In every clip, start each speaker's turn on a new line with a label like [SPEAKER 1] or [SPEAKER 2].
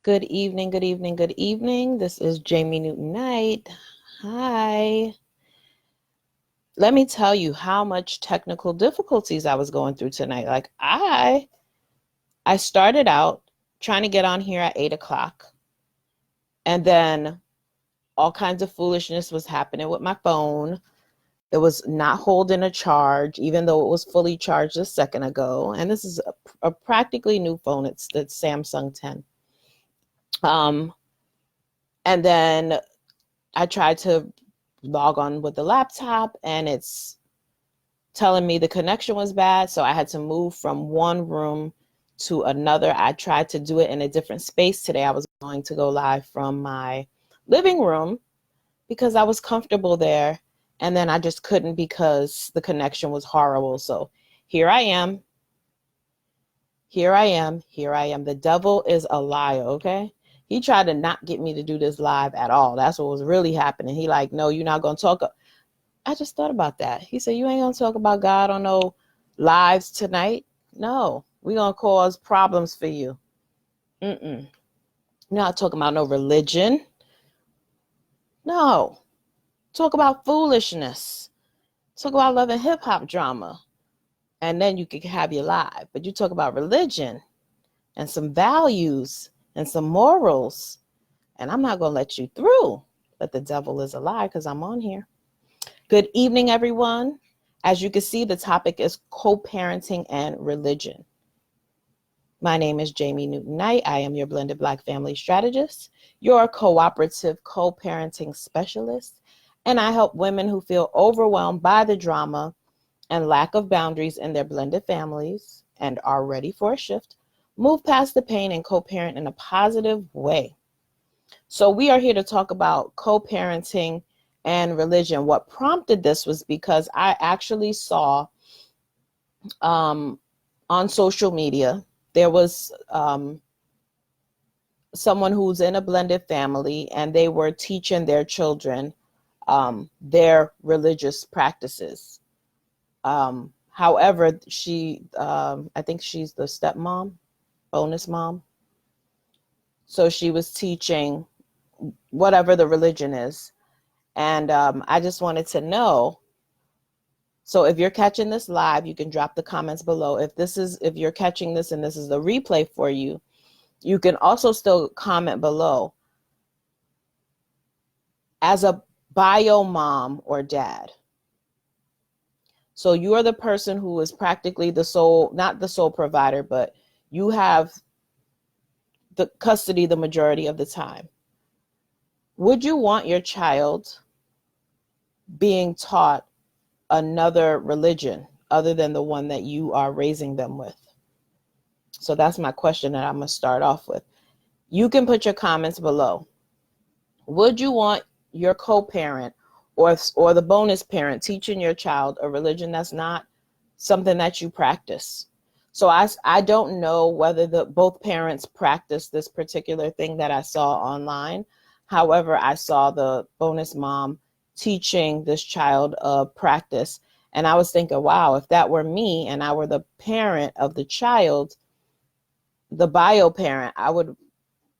[SPEAKER 1] Good evening, good evening, good evening. This is Jamie Newton Knight. Hi. Let me tell you how much technical difficulties I was going through tonight. I started out trying to get on here at 8 o'clock, and then all kinds of foolishness was happening with my phone. It was not holding a charge, even though it was fully charged a second ago. And this is a practically new phone. It's the Samsung 10. Um, and then I tried to log on with the laptop and it's telling me the connection was bad. So I had to move from one room to another. I tried to do it in a different space today. I was going to go live from my living room because I was comfortable there. And then I just couldn't because the connection was horrible. So here I am. Here I am. Here I am. The devil is a liar, okay? He tried to not get me to do this live at all. That's what was really happening. He like, no, you're not going to talk. I just thought about that. He said, you ain't going to talk about God on no lives tonight. No, we're going to cause problems for you. Mm-mm. Not talking about no religion. No. Talk about foolishness. Talk about love and hip hop drama. And then you could have your live. But you talk about religion and some values and some morals. And I'm not going to let you through. But the devil is a lie because I'm on here. Good evening, everyone. As you can see, the topic is co-parenting and religion. My name is Jamie Newton Knight. I am your blended Black family strategist, your cooperative co-parenting specialist, and I help women who feel overwhelmed by the drama and lack of boundaries in their blended families and are ready for a shift, move past the pain and co-parent in a positive way. So we are here to talk about co-parenting and religion. What prompted this was because I actually saw on social media, there was someone who's in a blended family and they were teaching their children their religious practices. However, I think she's the stepmom, bonus mom. So she was teaching whatever the religion is. And I just wanted to know. So if you're catching this live, you can drop the comments below. If you're catching this and this is the replay for you, you can also still comment below. As a bio mom or dad, so you are the person who is practically the sole, not the sole provider, but you have the custody the majority of the time. Would you want your child being taught another religion other than the one that you are raising them with? So that's my question that I'm going to start off with. You can put your comments below. Would you want your co-parent or the bonus parent teaching your child a religion that's not something that you practice? So I don't know whether both parents practice this particular thing that I saw online. However, I saw the bonus mom teaching this child a practice. And I was thinking, wow, if that were me and I were the parent of the child, the bio parent, I would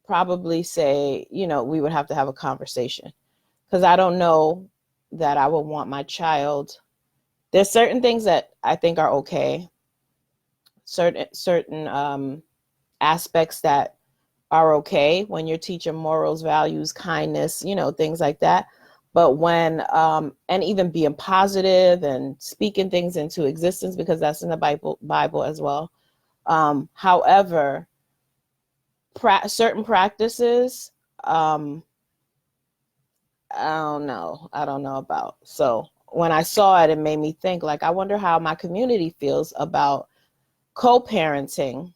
[SPEAKER 1] probably say, we would have to have a conversation, because I don't know that I would want my child. There's certain things that I think are okay, certain aspects that are okay when you're teaching morals, values, kindness, things like that. But when and even being positive and speaking things into existence, because that's in the Bible as well. However, certain practices, I don't know about. So when I saw it, it made me think, like, I wonder how my community feels about co-parenting,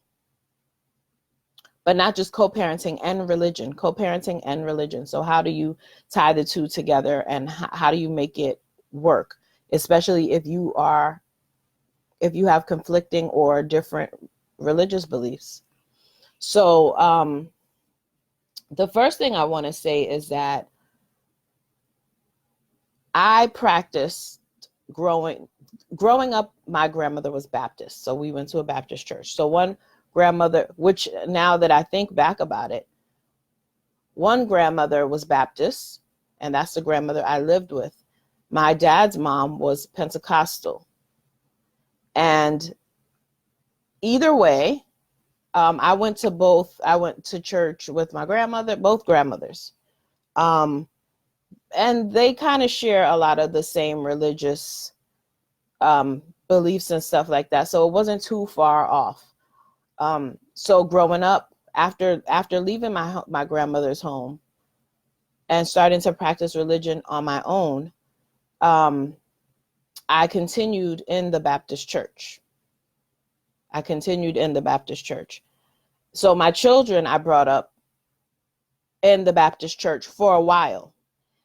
[SPEAKER 1] but not just co-parenting and religion. So how do you tie the two together, and how do you make it work, especially if you have conflicting or different religious beliefs? So the first thing I want to say is that I practiced growing up. My grandmother was Baptist, so we went to a Baptist church. So one grandmother, which now that I think back about it, One grandmother was Baptist, and that's the grandmother I lived with. My dad's mom was Pentecostal. And either way, I went to church with my grandmother, both grandmothers. And they kind of share a lot of the same religious beliefs and stuff like that. So it wasn't too far off. So growing up, after leaving my grandmother's home and starting to practice religion on my own, I continued in the Baptist church. So my children I brought up in the Baptist church for a while,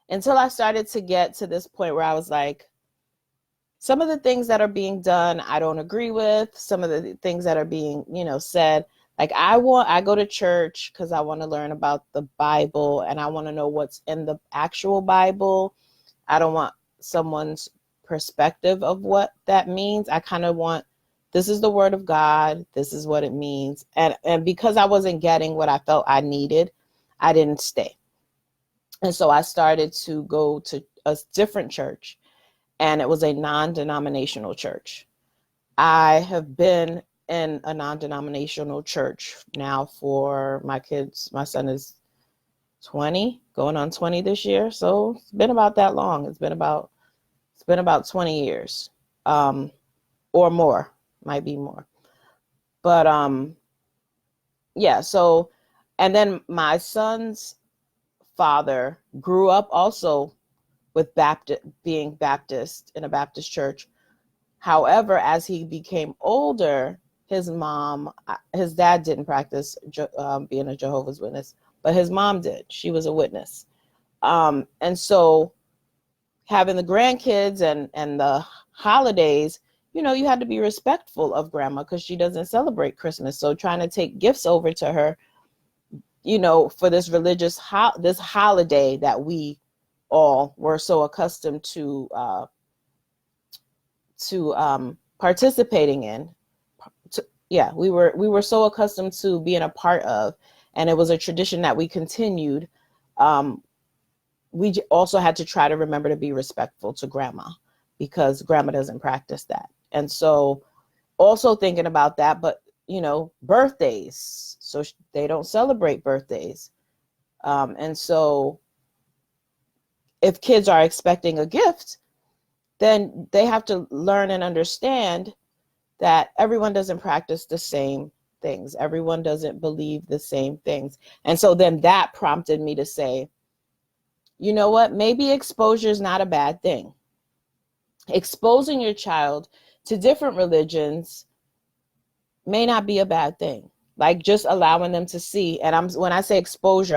[SPEAKER 1] until I started to get to this point where I was like, some of the things that are being done, I don't agree with. Some of the things that are being, said, like I go to church because I want to learn about the Bible and I want to know what's in the actual Bible. I don't want someone's perspective of what that means. I kind of want, this is the word of God. This is what it means. And because I wasn't getting what I felt I needed, I didn't stay. And so I started to go to a different church, and it was a non-denominational church. I have been in a non-denominational church now for my kids. My son is 20, going on 20 this year. So it's been about that long. It's been about 20 years, or more, might be more. But yeah. So, and then my son's father grew up also with being Baptist in a Baptist church. However, as he became older, his dad didn't practice being a Jehovah's Witness, but his mom did. She was a witness. And so having the grandkids and the holidays, you had to be respectful of grandma because she doesn't celebrate Christmas. So trying to take gifts over to her, for this religious this holiday that we all were so accustomed to participating in. We were so accustomed to being a part of, and it was a tradition that we continued. We also had to try to remember to be respectful to grandma because grandma doesn't practice that. And so also thinking about that, but birthdays, so they don't celebrate birthdays. And so if kids are expecting a gift, then they have to learn and understand that everyone doesn't practice the same things. Everyone doesn't believe the same things. And so then that prompted me to say, you know what, maybe exposure is not a bad thing. Exposing your child to different religions may not be a bad thing. Like just allowing them to see. And when I say exposure,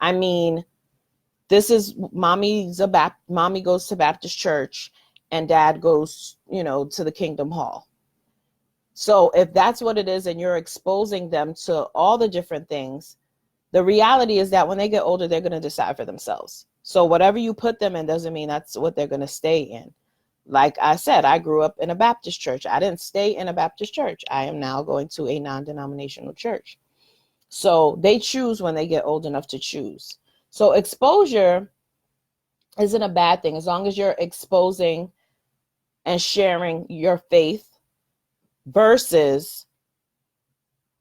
[SPEAKER 1] I mean, this is mommy goes to Baptist church and dad goes, to the Kingdom Hall. So if that's what it is and you're exposing them to all the different things, the reality is that when they get older, they're going to decide for themselves. So whatever you put them in doesn't mean that's what they're going to stay in. Like I said, I grew up in a Baptist church. I didn't stay in a Baptist church. I am now going to a non-denominational church. So they choose when they get old enough to choose. So exposure isn't a bad thing as long as you're exposing and sharing your faith versus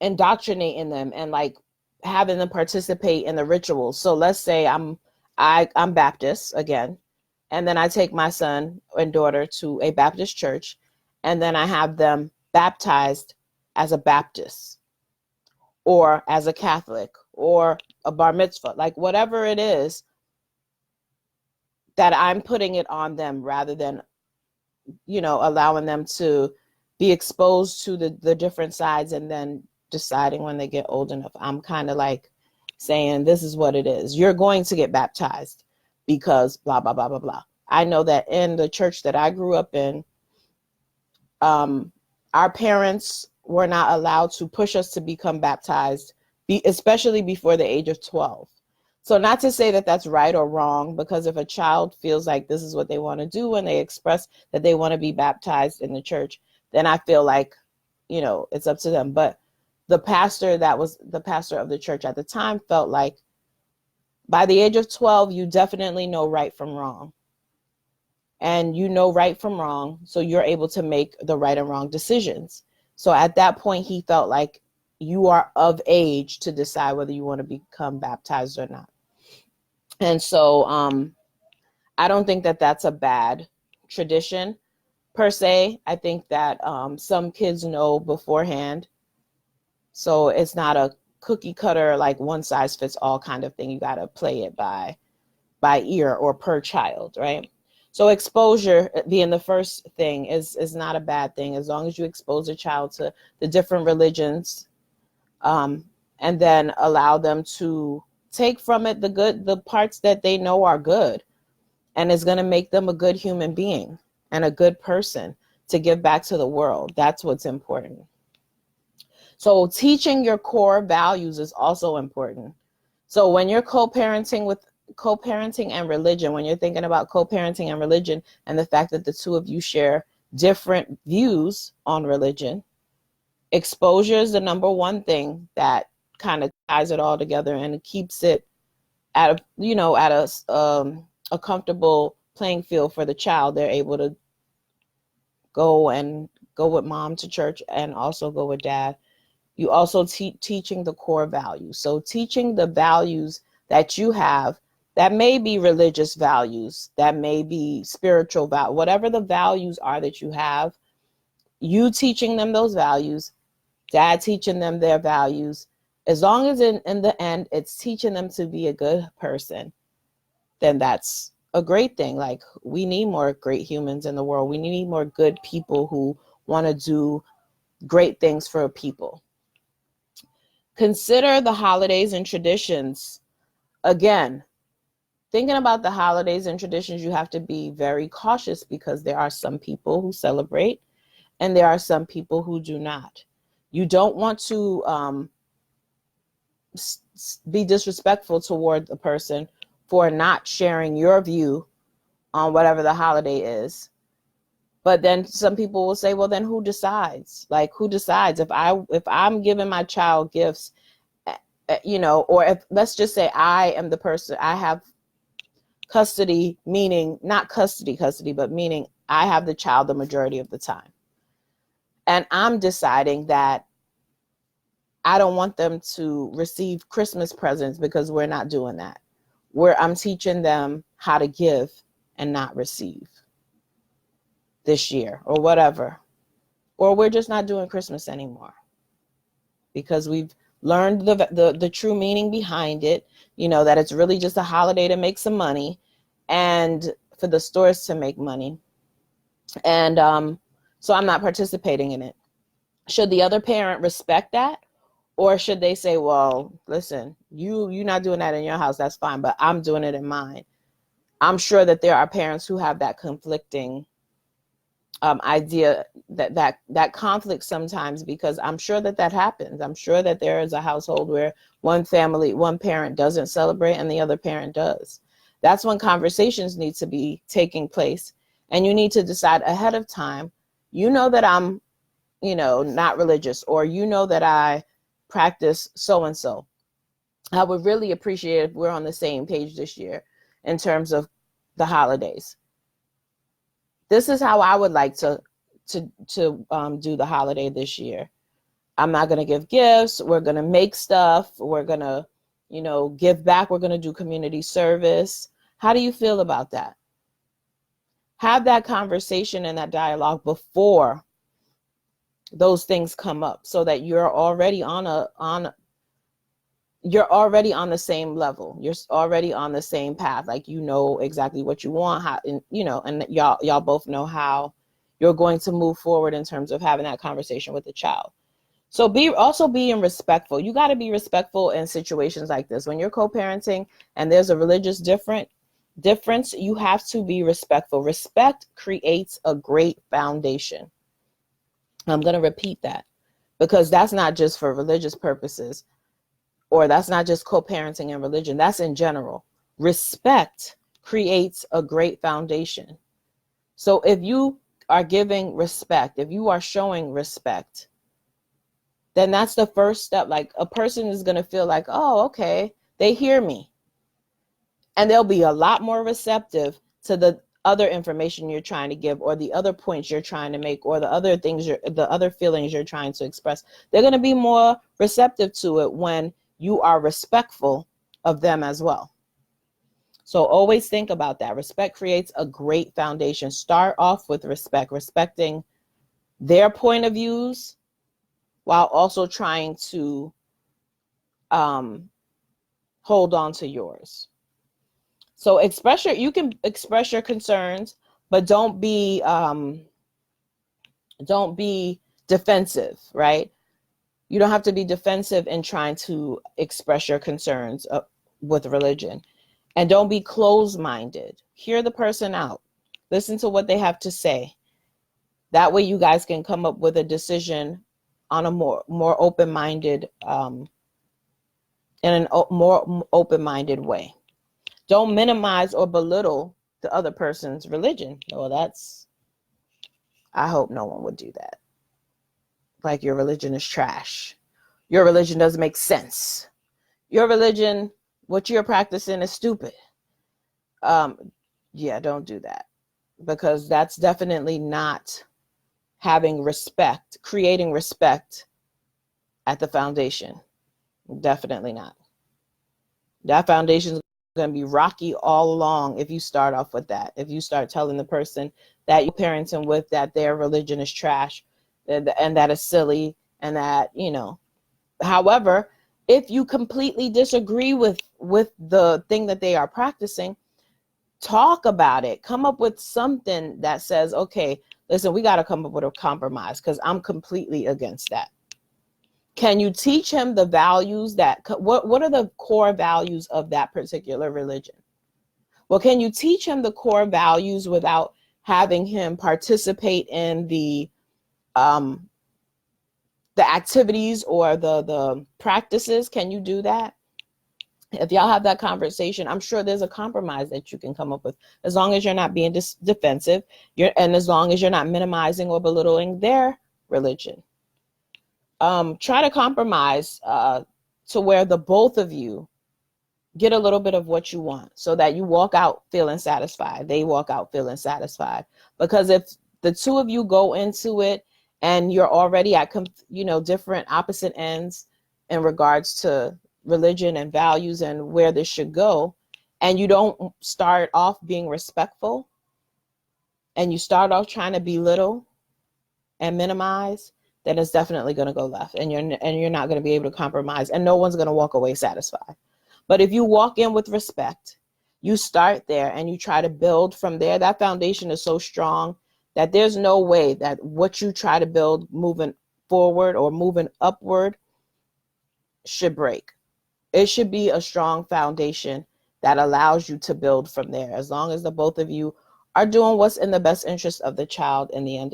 [SPEAKER 1] indoctrinating them and like having them participate in the rituals. So let's say I'm Baptist again, and then I take my son and daughter to a Baptist church, and then I have them baptized as a Baptist or as a Catholic or a bar mitzvah, like whatever it is, that I'm putting it on them rather than, allowing them to be exposed to the different sides and then deciding when they get old enough. I'm kind of like saying, this is what it is. You're going to get baptized because blah, blah, blah, blah, blah. I know that in the church that I grew up in, our parents were not allowed to push us to become baptized, especially before the age of 12. So not to say that that's right or wrong, because if a child feels like this is what they want to do and they express that they want to be baptized in the church, then I feel like, it's up to them. But the pastor that was the pastor of the church at the time felt like By the age of 12, you definitely know right from wrong. And you know right from wrong, so you're able to make the right and wrong decisions. So at that point, he felt like you are of age to decide whether you want to become baptized or not. And so I don't think that that's a bad tradition per se. I think that some kids know beforehand. So it's not a cookie cutter, like one size fits all kind of thing. You got to play it by ear or per child, right? So exposure being the first thing is not a bad thing, as long as you expose a child to the different religions, and then allow them to take from it the parts that they know are good, and is going to make them a good human being and a good person to give back to the world. That's what's important. So teaching your core values is also important. So when you're co-parenting and religion, when you're thinking about co-parenting and religion and the fact that the two of you share different views on religion, exposure is the number one thing that kind of ties it all together and keeps it at a comfortable playing field for the child. They're able to go with mom to church and also go with dad. You also teaching the core values. So teaching the values that you have, that may be religious values, that may be spiritual values, whatever the values are that you have, you teaching them those values, dad teaching them their values. As long as in the end, it's teaching them to be a good person, then that's a great thing. Like, we need more great humans in the world. We need more good people who want to do great things for people. Consider the holidays and traditions. Again, thinking about the holidays and traditions, you have to be very cautious because there are some people who celebrate and there are some people who do not. You don't want to be disrespectful toward the person for not sharing your view on whatever the holiday is. But then some people will say, well, then who decides? Like, who decides if I'm giving my child gifts, or if, let's just say I am the person, I have custody, meaning not custody, but meaning I have the child the majority of the time. And I'm deciding that I don't want them to receive Christmas presents because we're not doing that. I'm teaching them how to give and not receive this year or whatever. Or we're just not doing Christmas anymore because we've learned the true meaning behind it, that it's really just a holiday to make some money and for the stores to make money. And so I'm not participating in it. Should the other parent respect that? Or should they say, well, listen, you're not doing that in your house, that's fine, but I'm doing it in mine. I'm sure that there are parents who have that conflicting idea, that conflict sometimes, because I'm sure that happens. I'm sure that there is a household where one parent doesn't celebrate and the other parent does. That's when conversations need to be taking place. And you need to decide ahead of time, that I'm, not religious, or that I practice so-and-so. I would really appreciate if we're on the same page this year in terms of the holidays. This is how I would like to do the holiday this year. I'm not going to give gifts. We're going to make stuff. We're going to, give back. We're going to do community service. How do you feel about that? Have that conversation and that dialogue before those things come up, so that you're already on the same level. You're already on the same path. Like, exactly what you want, how, and y'all both know how you're going to move forward in terms of having that conversation with the child. So being respectful. You got to be respectful in situations like this. When you're co-parenting and there's a religious difference, you have to be respectful. Respect creates a great foundation. I'm going to repeat that, because that's not just for religious purposes, or that's not just co-parenting and religion. That's in general. Respect creates a great foundation. So if you are giving respect, if you are showing respect, then that's the first step. Like, a person is going to feel like, oh, okay, they hear me. And they'll be a lot more receptive to the other information you're trying to give, or the other points you're trying to make, or the other feelings you're trying to express. They're going to be more receptive to it when you are respectful of them as well. So always think about that. Respect creates a great foundation. Start off with respect, respecting their point of views while also trying to hold on to yours. So you can express your concerns, but don't be defensive, right? You don't have to be defensive in trying to express your concerns with religion. And don't be closed-minded. Hear the person out. Listen to what they have to say. That way you guys can come up with a decision on a more open-minded, in a more open-minded way. Don't minimize or belittle the other person's religion. Well, I hope no one would do that. Like, your religion is trash. Your religion doesn't make sense. Your religion, what you're practicing, is stupid. Yeah, don't do that, because that's definitely not having respect, creating respect at the foundation. Definitely not. That foundation is going to be rocky all along if you start off with that. If you start telling the person that you're parenting with that their religion is trash and that is silly and that, however, if you completely disagree with the thing that they are practicing, talk about it. Come up with something that says, okay, listen, we got to come up with a compromise because I'm completely against that. Can you teach him the values what are the core values of that particular religion? Well, can you teach him the core values without having him participate in the activities or the practices? Can you do that? If y'all have that conversation, I'm sure there's a compromise that you can come up with, as long as you're not being defensive, and as long as you're not minimizing or belittling their religion. Try to compromise to where the both of you get a little bit of what you want, so that you walk out feeling satisfied. They walk out feeling satisfied. Because if the two of you go into it and you're already at different opposite ends in regards to religion and values and where this should go, and you don't start off being respectful, and you start off trying to belittle and minimize, then it's definitely going to go left, and you're not going to be able to compromise, and no one's going to walk away satisfied. But if you walk in with respect, you start there and you try to build from there, that foundation is so strong that there's no way that what you try to build moving forward or moving upward should break. It should be a strong foundation that allows you to build from there, as long as the both of you are doing what's in the best interest of the child at the end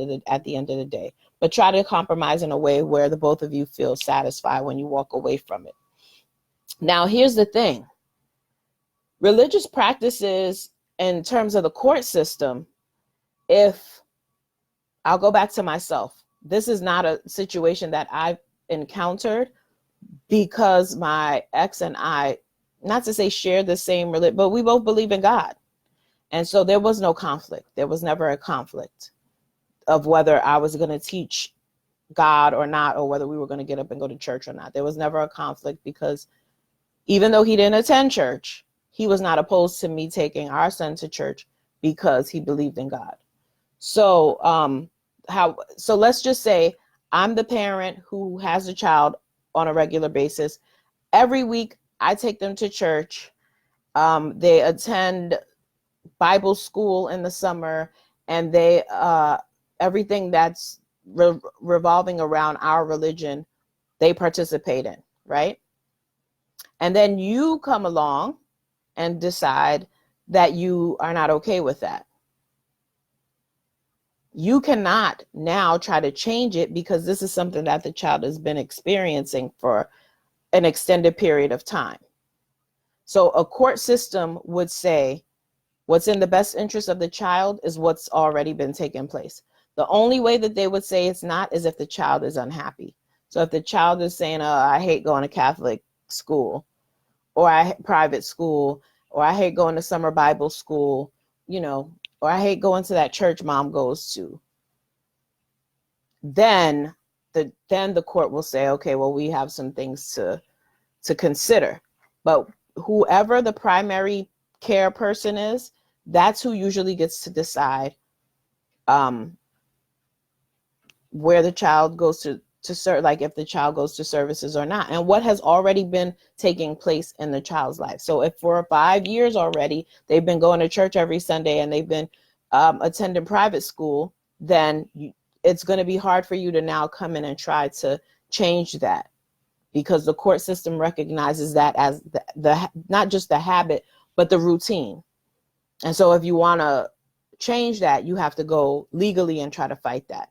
[SPEAKER 1] of the day. But try to compromise in a way where the both of you feel satisfied when you walk away from it. Now, here's the thing. Religious practices in terms of the court system, I'll go back to myself. This is not a situation that I've encountered, because my ex and I, not to say share the same religion, but we both believe in God. And so there was no conflict. There was never a conflict of whether I was going to teach God or not, or whether we were going to get up and go to church or not. There was never a conflict, because even though he didn't attend church, he was not opposed to me taking our son to church because he believed in God. So, so let's just say I'm the parent who has a child on a regular basis. Every week I take them to church. They attend Bible school in the summer, and they everything that's revolving around our religion, they participate in, right? And then you come along and decide that you are not okay with that. You cannot now try to change it, because this is something that the child has been experiencing for an extended period of time. So a court system would say what's in the best interest of the child is what's already been taking place. The only way that they would say it's not is if the child is unhappy. So if the child is saying, I hate going to Catholic school, or private school, or I hate going to summer Bible school, you know, or I hate going to that church mom goes to, then the court will say, okay, well, we have some things to consider. But whoever the primary care person is, that's who usually gets to decide where the child goes to serve, like if the child goes to services or not, and what has already been taking place in the child's life. So if for 5 years already they've been going to church every Sunday and they've been attending private school, then it's going to be hard for you to now come in and try to change that, because the court system recognizes that as the not just the habit, but the routine. And so if you want to change that, you have to go legally and try to fight that.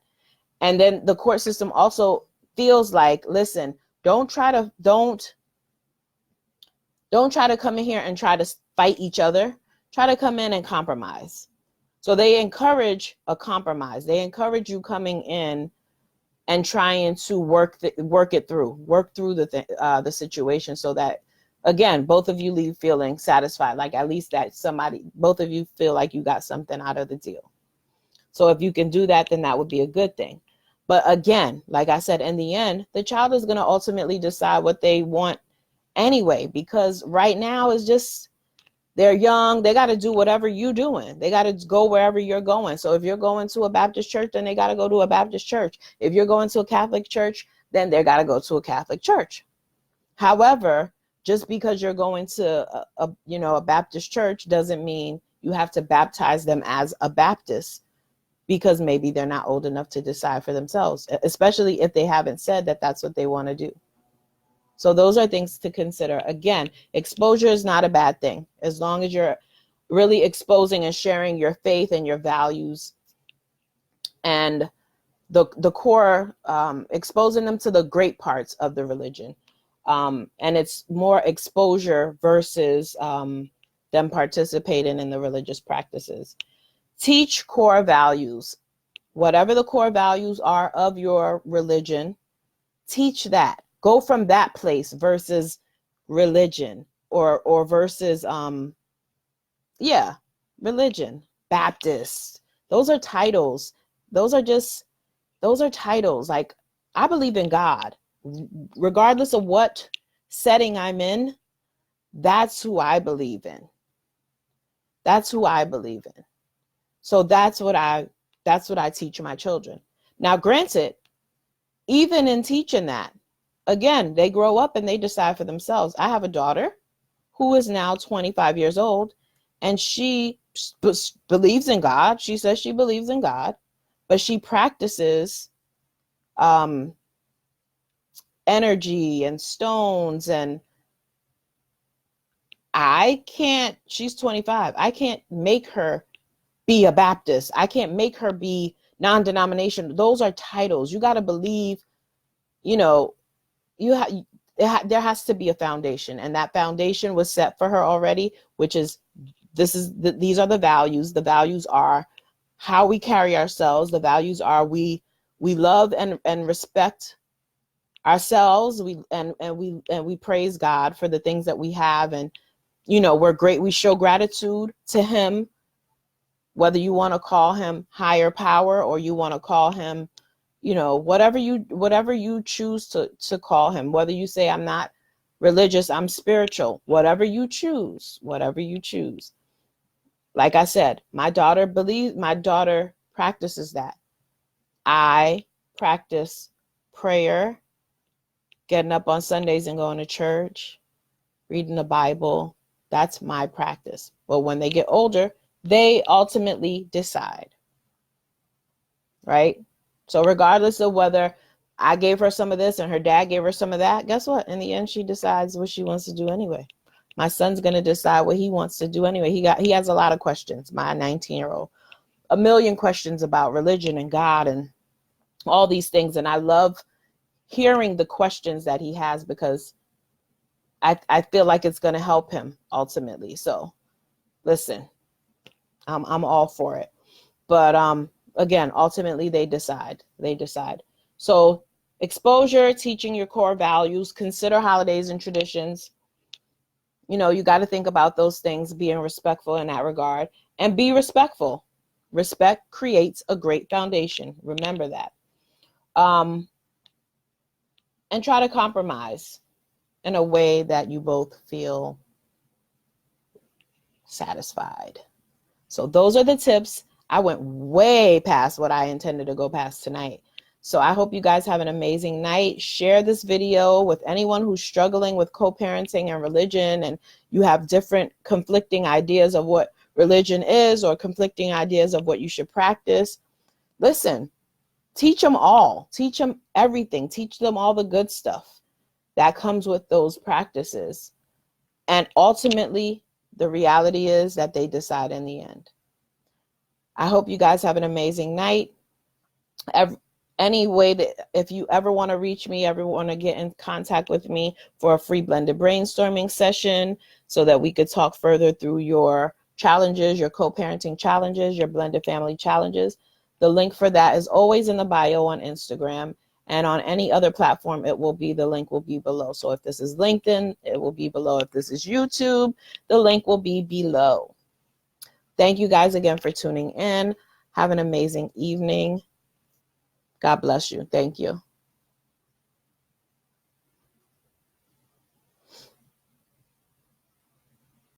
[SPEAKER 1] And then the court system also feels like, listen, don't try to come in here and try to fight each other. Try to come in and compromise. So they encourage a compromise. They encourage you coming in and trying to work through the situation, so that, again, both of you leave feeling satisfied, like at least that both of you feel like you got something out of the deal. So if you can do that, then that would be a good thing. But again, like I said, in the end, the child is going to ultimately decide what they want anyway, because right now is just, they're young. They got to do whatever you're doing. They got to go wherever you're going. So if you're going to a Baptist church, then they got to go to a Baptist church. If you're going to a Catholic church, then they got to go to a Catholic church. However, just because you're going to a Baptist church doesn't mean you have to baptize them as a Baptist, because maybe they're not old enough to decide for themselves, especially if they haven't said that that's what they want to do. So those are things to consider. Again, exposure is not a bad thing, as long as you're really exposing and sharing your faith and your values, and the core, exposing them to the great parts of the religion. And it's more exposure versus them participating in the religious practices. Teach core values. Whatever the core values are of your religion, teach that. Go from that place versus religion or versus religion, Baptist. Those are titles. Those are titles. Like, I believe in God. Regardless of what setting I'm in, that's who I believe in. That's who I believe in. So that's what I teach my children. Now, granted, even in teaching that, again, they grow up and they decide for themselves. I have a daughter who is now 25 years old, and she believes in God. She says she believes in God, but she practices energy and stones, and she's 25. I can't make her be a Baptist. I can't make her be non-denominational. Those are titles. You got to believe, there has to be a foundation, and that foundation was set for her already, which is, these are the values. The values are how we carry ourselves. The values are we love and respect ourselves. We praise God for the things that we have, and we're great. We show gratitude to Him, whether you want to call Him higher power or you want to call Him, whatever you choose to call Him, whether you say, I'm not religious, I'm spiritual, whatever you choose. Like I said, my daughter practices that. I practice prayer, getting up on Sundays and going to church, reading the Bible. That's my practice. But when they get older, they ultimately decide, right? So regardless of whether I gave her some of this and her dad gave her some of that, guess what? In the end, she decides what she wants to do anyway. My son's going to decide what he wants to do anyway. He has a lot of questions, my 19-year-old, a million questions about religion and God and all these things. And I love hearing the questions that he has, because I feel like it's going to help him ultimately. So listen, I'm all for it. But again, ultimately they decide. So exposure, teaching your core values, consider holidays and traditions. you know, you got to think about those things, being respectful in that regard, and be respectful. Respect creates a great foundation. Remember that. And try to compromise in a way that you both feel satisfied. So those are the tips. I went way past what I intended to go past tonight. So I hope you guys have an amazing night. Share this video with anyone who's struggling with co-parenting and religion, and you have different conflicting ideas of what religion is or conflicting ideas of what you should practice. Listen, teach them all. Teach them everything. Teach them all the good stuff that comes with those practices. And ultimately, the reality is that they decide in the end. I hope you guys have an amazing night. Anyway, if you ever want to reach me, ever want to get in contact with me for a free blended brainstorming session so that we could talk further through your challenges, your co-parenting challenges, your blended family challenges, the link for that is always in the bio on Instagram, and on any other platform, the link will be below. So if this is LinkedIn, it will be below. If this is YouTube, the link will be below. Thank you guys again for tuning in. Have an amazing evening. God bless you. Thank you.